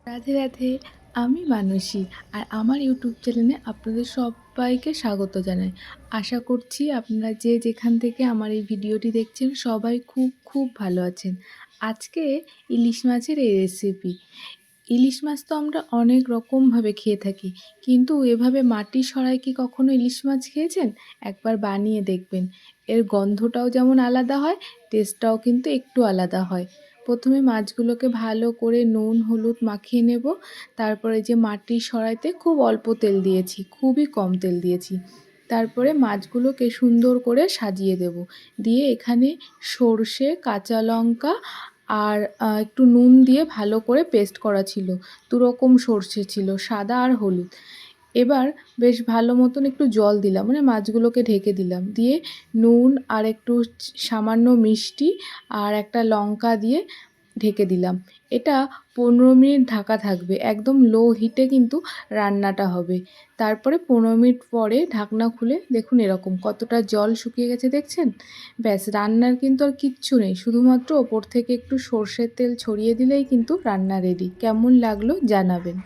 রাধে রাধে। আমি মানসী, আর আমার ইউটিউব চ্যানেলে আপনাদের সবাইকে স্বাগত জানাই। আশা করছি আপনারা যে যেখান থেকে আমার এই ভিডিওটি দেখছেন সবাই খুব খুব ভালো আছেন। আজকে ইলিশ মাছের এই রেসিপি। ইলিশ মাছ তো আমরা অনেক রকমভাবে খেয়ে থাকি, কিন্তু এভাবে মাটির সরায় কি কখনো ইলিশ মাছ খেয়েছেন? একবার বানিয়ে দেখবেন। এর গন্ধটাও যেমন আলাদা হয়, টেস্টটাও কিন্তু একটু আলাদা হয়। প্রথমে মাছগুলোকে ভালো করে নুন হলুদ মাখিয়ে নেব। তারপরে যে মাটির সরাইতে খুব অল্প তেল দিয়েছি, খুবই কম তেল দিয়েছি। তারপরে মাছগুলোকে সুন্দর করে সাজিয়ে দেব। দিয়ে এখানে সর্ষে, কাঁচা লঙ্কা আর একটু নুন দিয়ে ভালো করে পেস্ট করা ছিল। দুরকম সর্ষে ছিল, সাদা আর হলুদ। এবার বেশ ভালো মতন একটু জল দিলাম, মানে মাছগুলোকে ঢেকে দিলাম। দিয়ে নুন আর একটু সামান্য মিষ্টি আর একটা লঙ্কা দিয়ে ঢেকে দিলাম। এটা 15 মিনিট ঢাকা থাকবে, একদম লো হিটে কিন্তু রান্নাটা হবে। তারপরে 15 মিনিট পরে ঢাকনা খুলে দেখুন এরকম কতটা জল শুকিয়ে গেছে দেখছেন। ব্যাস, রান্নার কিন্তু আর কিচ্ছু নেই, শুধুমাত্র ওপর থেকে একটু সর্ষের তেল ছড়িয়ে দিলেই কিন্তু রান্না রেডি। কেমন লাগলো জানাবেন।